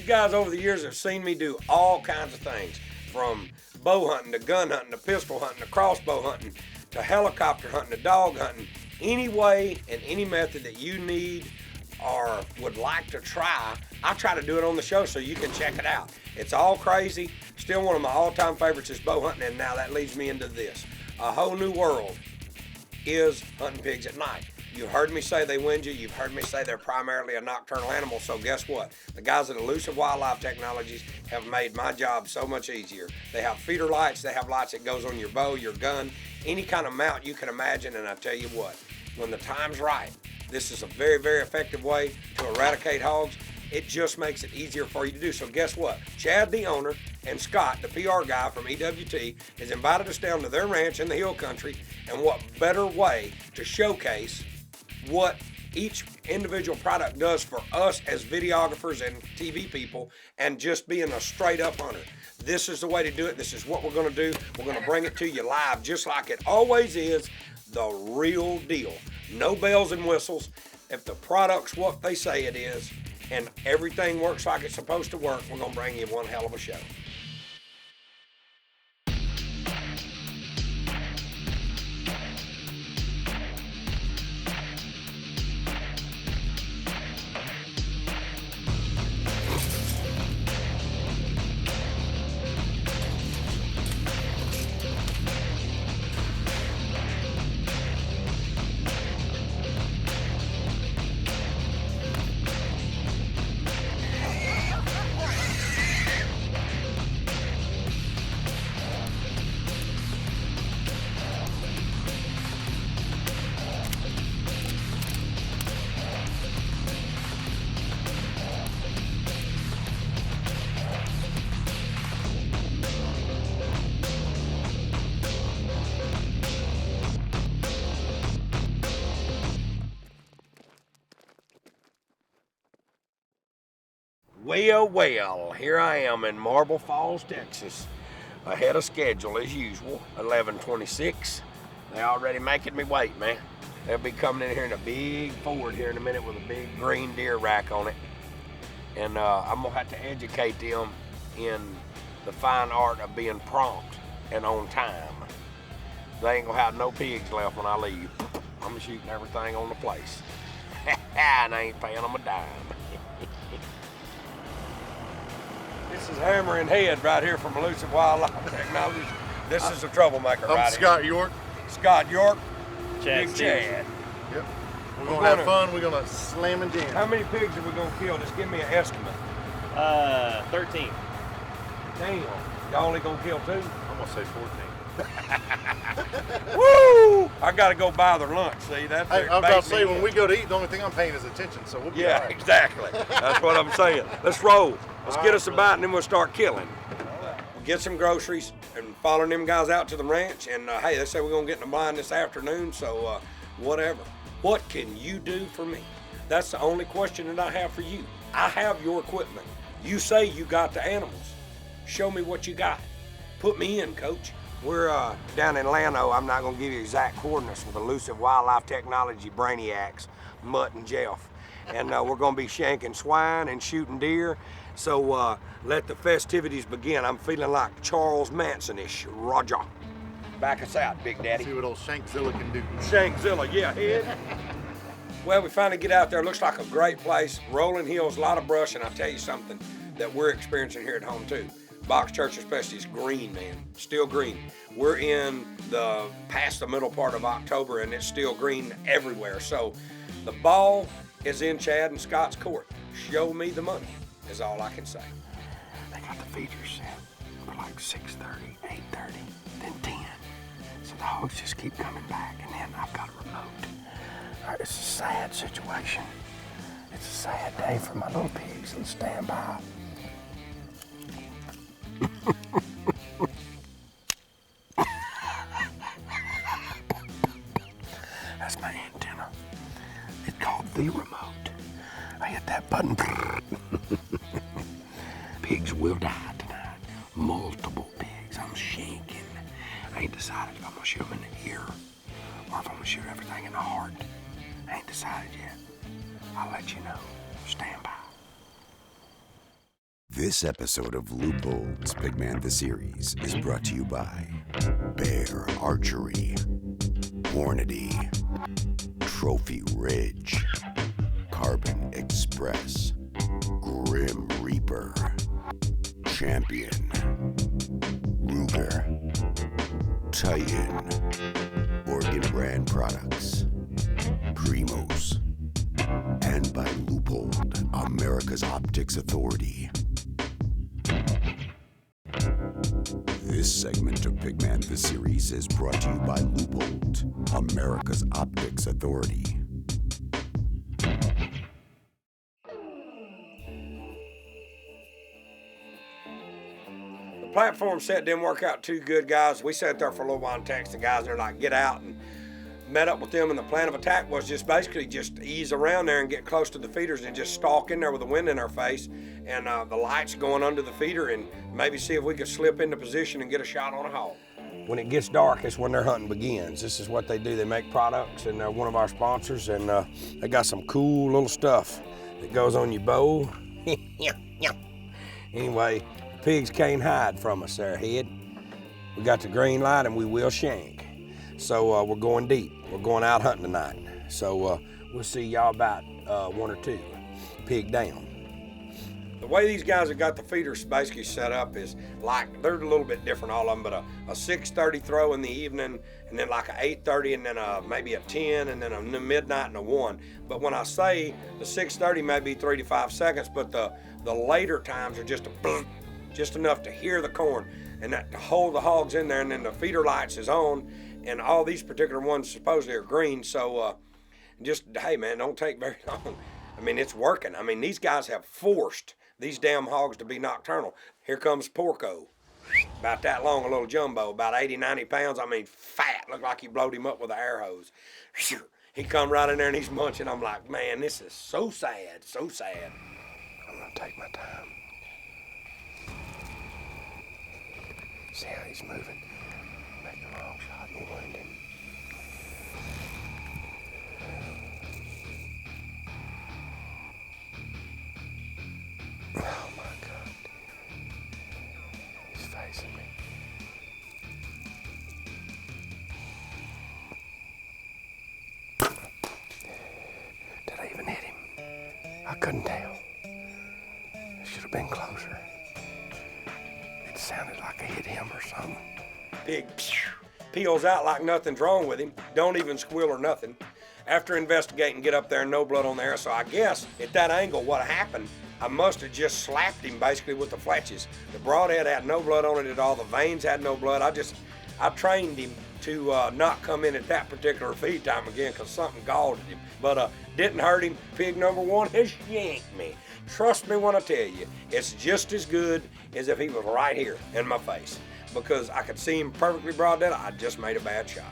guys over the years have seen me do all kinds of things, from bow hunting to gun hunting to pistol hunting to crossbow hunting to helicopter hunting to dog hunting. Any way and any method that you need or would like to try, I try to do it on the show so you can check it out. It's all crazy. Still one of my all-time favorites is bow hunting, and now that leads me into this. A whole new world is hunting pigs at night. You heard me say they wind you. You've heard me say they're primarily a nocturnal animal. So guess what? The guys at Elusive Wildlife Technologies have made my job so much easier. They have feeder lights. They have lights that goes on your bow, your gun, any kind of mount you can imagine. And I tell you what, when the time's right, this is a very, very effective way to eradicate hogs. It just makes it easier for you to do. So guess what? Chad, the owner, and Scott, the PR guy from EWT, has invited us down to their ranch in the hill country. And what better way to showcase what each individual product does for us as videographers and TV people, and just being a straight up hunter. This is the way to do it. This is what we're going to do. We're going to bring it to you live, just like it always is, the real deal. No bells and whistles. If the product's what they say it is and everything works like it's supposed to work, we're going to bring you one hell of a show. Well, here I am in Marble Falls, Texas, ahead of schedule as usual, 11:26. They already making me wait, man. They'll be coming in here in a big Ford here in a minute with a big green deer rack on it. And I'm gonna have to educate them in the fine art of being prompt and on time. They ain't gonna have no pigs left when I leave. I'm shooting everything on the place. And I ain't paying them a dime. This is Hammer and Head right here from Elusive Wildlife Technologies. This is a troublemaker right here. I'm Scott York. Scott York. Chad. Big Chad. Yep. We're gonna have fun. We're gonna slam and jam. How many pigs are we gonna kill? Just give me an estimate. 13. Damn. Y'all only gonna kill 2? I'm gonna say 14. Woo! I gotta go buy their lunch. See, that's Hey, I was about to say, when we go to eat, the only thing I'm paying is attention, so we'll be all right. Exactly. That's what I'm saying. Let's roll. Let's get us a bite and then we'll start killing. We'll get some groceries and following them guys out to the ranch. And hey, they say we're gonna get in the blind this afternoon, so whatever. What can you do for me? That's the only question that I have for you. I have your equipment. You say you got the animals. Show me what you got. Put me in, coach. We're down in Llano. I'm not gonna give you exact coordinates with Elusive Wildlife Technology brainiacs, Mutt and Jeff. And we're gonna be shanking swine and shooting deer. So let the festivities begin. I'm feeling like Charles Manson-ish. Roger. Back us out, Big Daddy. See what old Shankzilla can do. Shankzilla, yeah, Head. Well, we finally get out there. Looks like a great place. Rolling hills, a lot of brush, and I'll tell you something that we're experiencing here at home too. Box church especially is green, man. Still green. We're in past the middle part of October and it's still green everywhere. So the ball is in Chad and Scott's court. Show me the money is all I can say. They got the feeders set for like 6:30, 8:30, then 10. So the hogs just keep coming back, and then I've got a remote. All right, it's a sad situation. It's a sad day for my little pigs. Let's stand by. That's my antenna. It's called the remote. I hit that button. Pigs will die tonight. Multiple pigs. I'm shaking. I ain't decided if I'm gonna shoot them in the ear or if I'm gonna shoot everything in the heart. I ain't decided yet. I'll let you know. Stand by. This episode of Loopholes Pigman the Series is brought to you by Bear Archery, Hornady, Trophy Ridge, Carbon Express, Grim Reaper, Champion, Ruger, Titan, Organ Brand Products, Primos, and by Loophole, America's Optics Authority. This segment of Pigman the Series is brought to you by Loophole, America's Optics Authority. The platform set didn't work out too good, guys. We sat there for a little while and texted the guys, and they're like, get out, and met up with them, and the plan of attack was just basically just ease around there and get close to the feeders and just stalk in there with the wind in our face and the lights going under the feeder and maybe see if we could slip into position and get a shot on a hog. When it gets dark, it's when their hunting begins. This is what they do. They make products, and they're one of our sponsors, and they got some cool little stuff that goes on your bow. Anyway, the pigs can't hide from us there, Head. We got the green light, and we will shank. So we're going deep. We're going out hunting tonight. So we'll see y'all about 1 or 2. Pig down. The way these guys have got the feeders basically set up is like, they're a little bit different, all of them, but a 6:30 throw in the evening, and then like a 8:30, and then maybe a 10, and then a midnight and a 1. But when I say the 6:30 may be 3 to 5 seconds, but the later times are just enough to hear the corn, and that to hold the hogs in there, and then the feeder lights is on, and all these particular ones supposedly are green, so just, hey man, don't take very long. I mean, it's working. I mean, these guys have forced these damn hogs to be nocturnal. Here comes Porco. About that long, a little jumbo, about 80, 90 pounds. I mean, fat. Looked like you blowed him up with an air hose. He come right in there and he's munching. I'm like, man, this is so sad, so sad. I'm gonna take my time. See how he's moving. Make the wrong shot and wound him. Oh my God. He's facing me. Did I even hit him? I couldn't tell. It should have been closer. It sounded like I hit him or something. Pig peels out like nothing's wrong with him. Don't even squeal or nothing. After investigating, get up there and no blood on there. So I guess at that angle, what happened, I must have just slapped him basically with the fletches. The broadhead had no blood on it at all. The veins had no blood. I trained him to not come in at that particular feed time again because something galled him. But didn't hurt him. Pig number 1 has yanked me. Trust me when I tell you, it's just as good as if he was right here in my face, because I could see him perfectly broad dead. I just made a bad shot.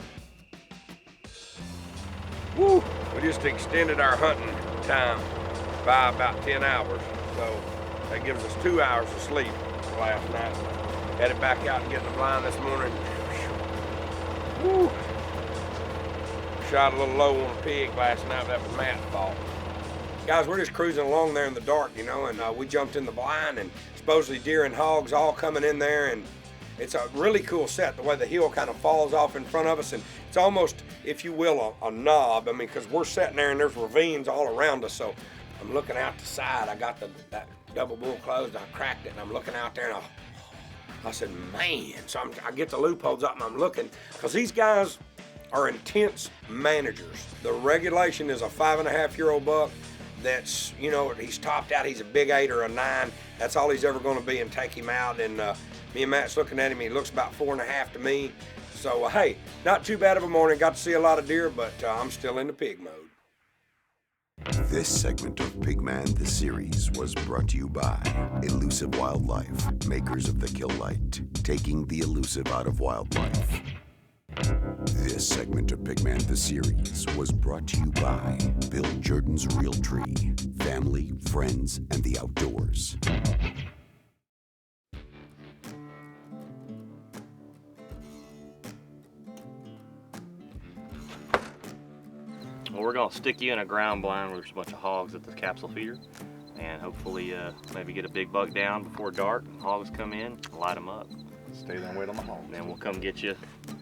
Woo! We just extended our hunting time by about 10 hours. So that gives us 2 hours of sleep last night. Headed back out and get in the blind this morning. Woo! Shot a little low on a pig last night, but that was Matt's fault. Guys, we're just cruising along there in the dark, you know, and we jumped in the blind, and supposedly deer and hogs all coming in there, and it's a really cool set, the way the hill kind of falls off in front of us, and it's almost, if you will, a knob. I mean, because we're sitting there and there's ravines all around us, so I'm looking out the side. I got that double bull closed, I cracked it, and I'm looking out there, and I said, man. So I get the loopholes up, and I'm looking, because these guys are intense managers. The regulation is a 5.5-year-old buck that's, you know, he's topped out. He's a big 8 or a 9. That's all he's ever going to be, and take him out. And me and Matt's looking at him. He looks about 4.5 to me. So, hey, not too bad of a morning. Got to see a lot of deer, but I'm still in the pig mode. This segment of Pigman the Series was brought to you by Elusive Wildlife, makers of the Kill Light, taking the elusive out of wildlife. This segment of Pigman the Series was brought to you by Bill Jordan's Realtree, family, friends, and the outdoors. Well, we're gonna stick you in a ground blind where there's a bunch of hogs at the capsule feeder. and hopefully maybe get a big buck down before dark. Hogs come in, light them up. Stay there and wait on the hog. And then we'll come get you.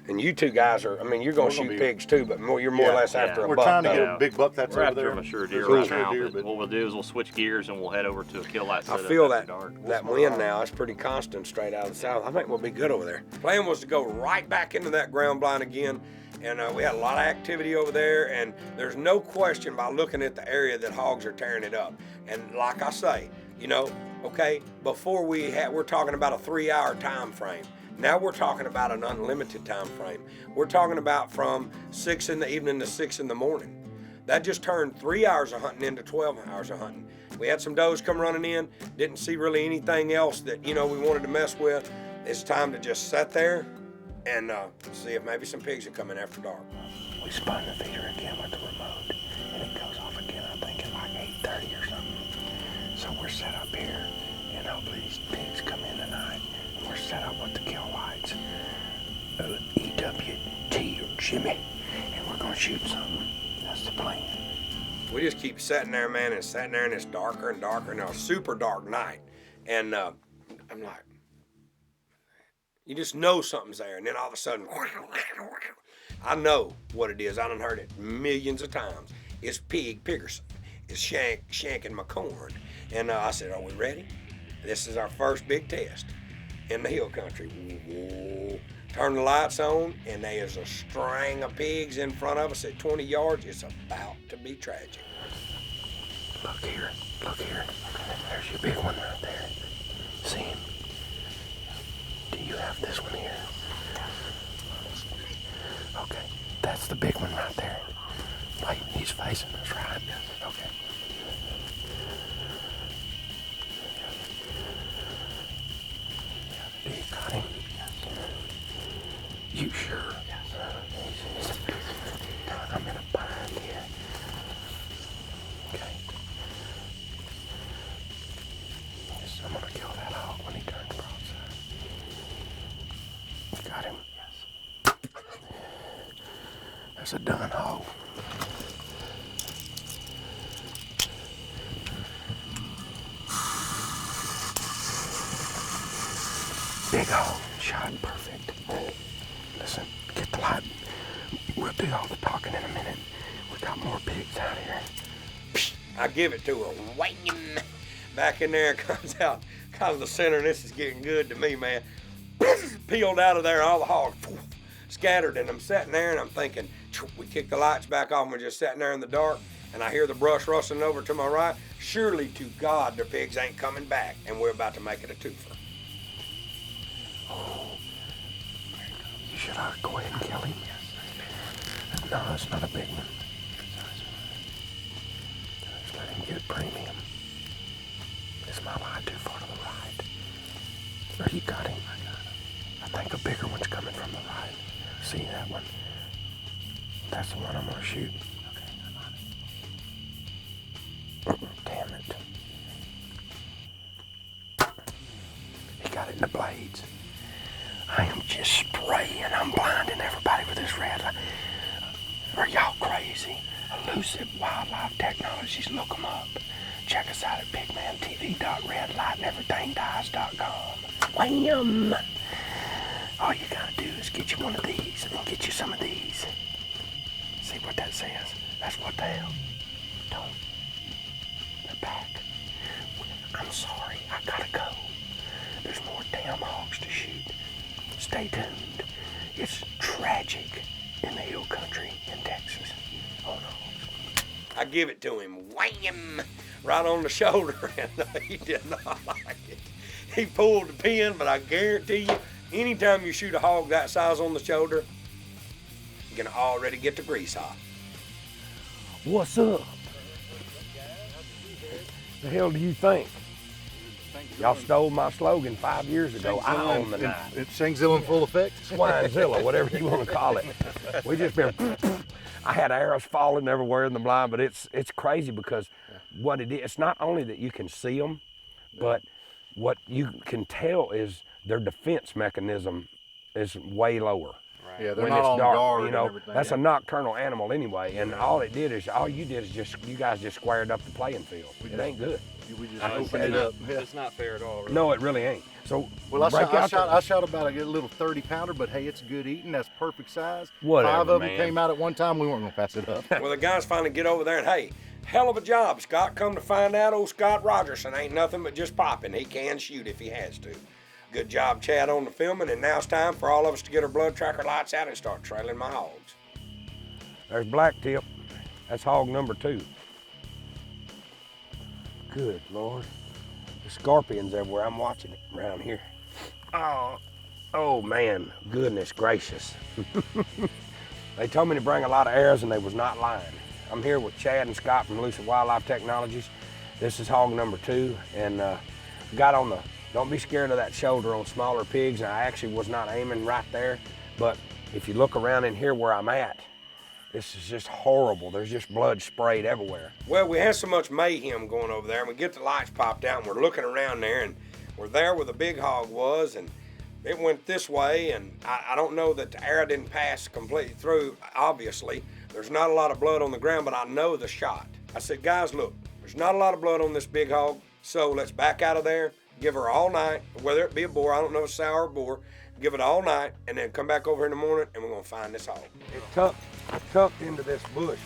And you two guys are, I mean, you're going to shoot pigs too, but you're more or less after a We're buck. trying to though. get a big buck that's We're over after there. a mature deer Cool. right now, Deer, but what we'll do is we'll switch gears and we'll head over to a kill light I setup feel after that dark. that wind now is pretty constant straight out of the south. I think we'll be good over there. Plan was to go right back into that ground blind again, and we had a lot of activity over there, and there's no question by looking at the area that hogs are tearing it up. And like I say, you know, okay, before we're talking about a 3-hour time frame. Now we're talking about an unlimited time frame. We're talking about from 6 in the evening to 6 in the morning. That just turned 3 hours of hunting into 12 hours of hunting. We had some does come running in, didn't see really anything else that, you know, we wanted to mess with. It's time to just sit there and see if maybe some pigs are coming after dark. We spun the feeder again with the remote, and it goes off again, I think, at like 8:30 or something. So we're set up here, and hopefully these pigs come in tonight. We're set up with the kill lights, EWT or Jimmy, and we're gonna shoot something. That's the plan. We just keep sitting there, man, and sitting there, and it's darker and darker, and a super dark night. And I'm like, you just know something's there, and then all of a sudden, I know what it is. I done heard it millions of times. It's Piggerson. It's shanking my corn. And I said, are we ready? This is our first big test in the hill country. Whoa. Turn the lights on, and there's a string of pigs in front of us at 20 yards. It's about to be tragic. Look here, look here. There's your big one right there. See him? Do you have this one here? Okay, that's the big one right there. Wait, he's facing us, right? Okay. You got him? You sure? Yes. I'm in a bind here. Okay. Yes, I'm gonna kill that hog when he turns broadside. Got him? Yes. That's a done hog. Big hog, shot perfect. Listen, get the light. We'll do all the talking in a minute. We got more pigs out here. I give it to her. Wham! Back in there, comes out kind of the center, and this is getting good to me, man. Peeled out of there, all the hogs scattered, and I'm sitting there, and I'm thinking, we kick the lights back off, and we're just sitting there in the dark, and I hear the brush rustling over to my right. Surely to God, the pigs ain't coming back, and we're about to make it a twofer. Oh, should I go ahead and kill him? No, it's not a big one. Just let him get premium. Is my line too far to the right? Or you got him? I think a bigger one's coming from the right. See that one? That's the one I'm gonna shoot. Damn it. He got it in the blades. I am just spraying. I'm blinding everybody with this red light. Are y'all crazy? Elusive Wildlife Technologies, look them up. Check us out at pigmantv.redlighteneverythingdies.com. Wham! All you gotta do is get you one of these and get you some of these. See what that says? That's what the hell. Don't. They're back. I'm sorry, I gotta go. There's more damn hogs to shoot. Stay tuned. It's tragic in the hill country in Texas. Oh no. I give it to him. Wham! Right on the shoulder, and he did not like it. He pulled the pin, but I guarantee you, anytime you shoot a hog that size on the shoulder, you're gonna already get the grease hot. What's up? The hell do you think? Y'all stole my slogan 5 years ago. I own the night. It's Shangzilla in full effect. Swinezilla, whatever you want to call it. We just been. I had arrows falling everywhere in the blind, but it's crazy because what it is, it's not only that you can see them, but what you can tell is their defense mechanism is way lower. Yeah, they're when not it's on dark. guard You and know, everything. that's a nocturnal animal anyway. And all you did is you guys just squared up the playing field. It ain't good. We just I opened opened it up. Yeah. It's not fair at all, really. No, it really ain't. So Well, break I out the- shot about a little 30 pounder, but hey, it's good eating. That's perfect size. Whatever, 5 of man. them came out at one time. We weren't gonna pass it up. Well, the guys finally get over there and hey, hell of a job, Scott. Come to find out, old Scott Rogerson ain't nothing but just popping. He can shoot if he has to. Good job, Chad, on the filming, and now it's time for all of us to get our blood tracker lights out and start trailing my hogs. There's Blacktip. That's hog number 2. Good Lord. The scorpions everywhere. I'm watching it around here. Oh man, goodness gracious. They told me to bring a lot of arrows and they was not lying. I'm here with Chad and Scott from Elusive Wildlife Technologies. This is hog number 2, and got on the, don't be scared of that shoulder on smaller pigs. And I actually was not aiming right there, but if you look around in here where I'm at, this is just horrible. There's just blood sprayed everywhere. Well, we had so much mayhem going over there, and we get the lights popped out, and we're looking around there, and we're there where the big hog was, and it went this way, and I don't know that the arrow didn't pass completely through, obviously. There's not a lot of blood on the ground, but I know the shot. I said, guys, look, there's not a lot of blood on this big hog, so let's back out of there, give her all night, whether it be a boar, I don't know if it's sour or boar, give it all night, and then come back over in the morning, and we're gonna find this hog. It tucked into this bush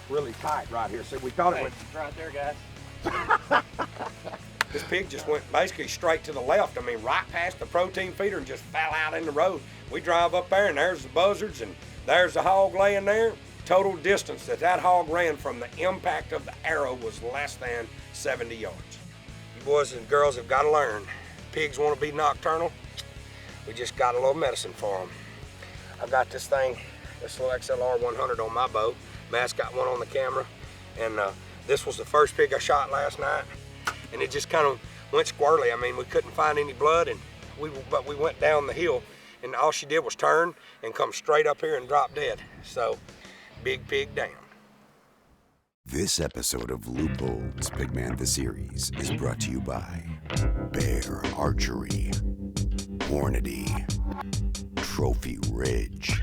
really tight right here. So we thought it went. Right there, guys. This pig just went basically straight to the left. I mean, right past the protein feeder and just fell out in the road. We drive up there and there's the buzzards and there's the hog laying there. Total distance that hog ran from the impact of the arrow was less than 70 yards. You boys and girls have got to learn. Pigs want to be nocturnal. We just got a little medicine for them. I've got this thing, this little XLR 100 on my bow. Matt's got one on the camera. And this was the first pig I shot last night. And it just kind of went squirrely. I mean, we couldn't find any blood, but we went down the hill, and all she did was turn and come straight up here and drop dead. So, big pig down. This episode of Loopholes Pigman the Series is brought to you by Bear Archery, Hornady, Trophy Ridge,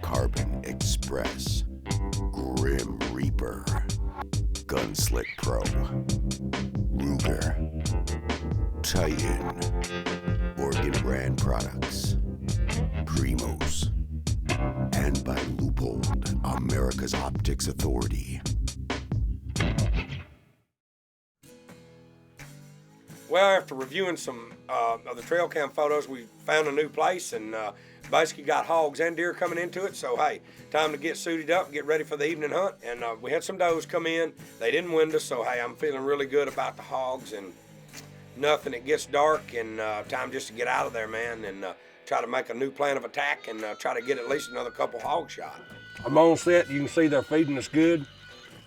Carbon Express, Grim Reaper, Gunslick Pro, Ruger, Titan, Organ Brand Products, Primos, and by Loophole, America's Optics Authority. Well, after reviewing some of the trail cam photos, we found a new place and basically got hogs and deer coming into it. So, hey, time to get suited up, get ready for the evening hunt. And we had some does come in. They didn't wind us, so, hey, I'm feeling really good about the hogs and nothing. It gets dark and time just to get out of there, man, and try to make a new plan of attack and try to get at least another couple hog shot. I'm on set. You can see they're feeding us good,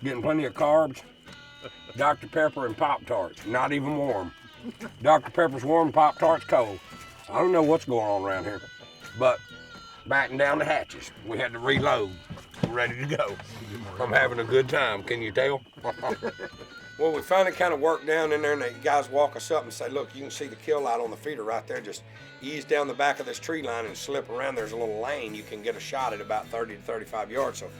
getting plenty of carbs. Dr. Pepper and Pop-Tarts, not even warm. Dr. Pepper's warm, Pop-Tarts cold. I don't know what's going on around here, but batten down the hatches. We had to reload. We're ready to go. I'm having a good time, can you tell? Well, we finally kind of worked down in there, and the guys walk us up and say, look, you can see the kill light on the feeder right there. Just ease down the back of this tree line and slip around. There's a little lane. You can get a shot at about 30 to 35 yards. So,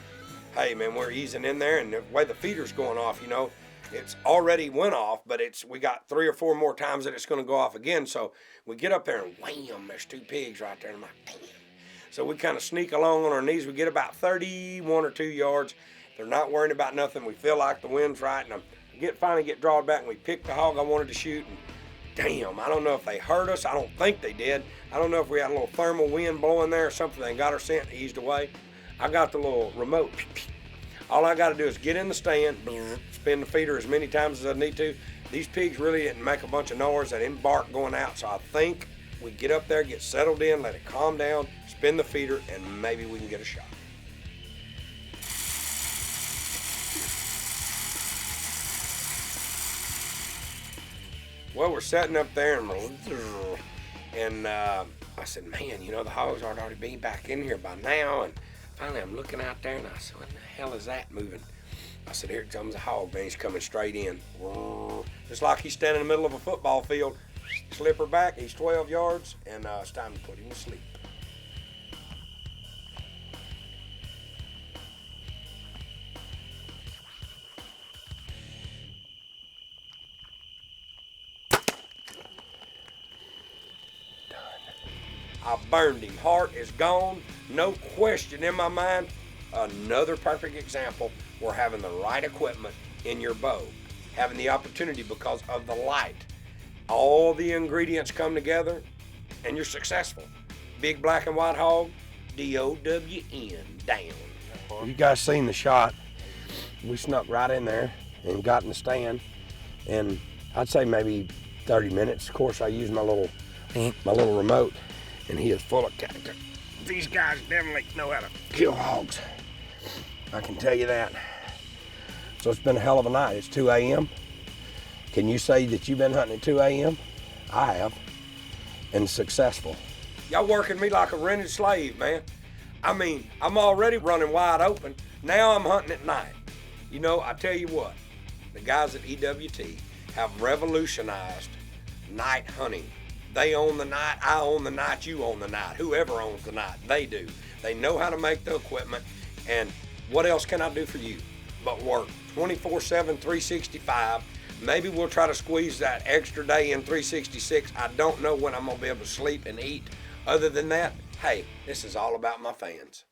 hey, man, we're easing in there, and the way the feeder's going off, you know, it's already went off, but we got 3 or 4 more times that it's going to go off again. So we get up there and wham, there's 2 pigs right there. And I'm like, damn. So we kind of sneak along on our knees. We get about 31 or 2 yards. They're not worrying about nothing. We feel like the wind's right, and I finally get drawn back, and we pick the hog I wanted to shoot. And damn, I don't know if they heard us. I don't think they did. I don't know if we had a little thermal wind blowing there or something. They got our scent and eased away. I got the little remote. All I got to do is get in the stand, spin the feeder as many times as I need to. These pigs really didn't make a bunch of noise. They didn't bark going out. So I think we get up there, get settled in, let it calm down, spin the feeder, and maybe we can get a shot. Well, we're sitting up there, and I said, man, you know, the hogs ought to already be back in here by now. And finally, I'm looking out there, and I said, what the hell is that moving? I said, here comes a hog, man. He's coming straight in. Just like he's standing in the middle of a football field. Slip her back. He's 12 yards, and it's time to put him to sleep. I burned him. Heart is gone. No question in my mind. Another perfect example. We're having the right equipment in your bow. Having the opportunity because of the light. All the ingredients come together and you're successful. Big black and white hog, DOWN, down. You guys seen the shot. We snuck right in there and got in the stand. And I'd say maybe 30 minutes. Of course, I used my little remote, and he is full of character. These guys definitely know how to kill hogs. I can tell you that. So it's been a hell of a night. It's 2 a.m. Can you say that you've been hunting at 2 a.m.? I have, and successful. Y'all working me like a rented slave, man. I mean, I'm already running wide open. Now I'm hunting at night. You know, I tell you what, the guys at EWT have revolutionized night hunting. They own the night, I own the night, you own the night. Whoever owns the night, they do. They know how to make the equipment, and what else can I do for you but work 24/7, 365. Maybe we'll try to squeeze that extra day in 366. I don't know when I'm gonna be able to sleep and eat. Other than that, hey, this is all about my fans.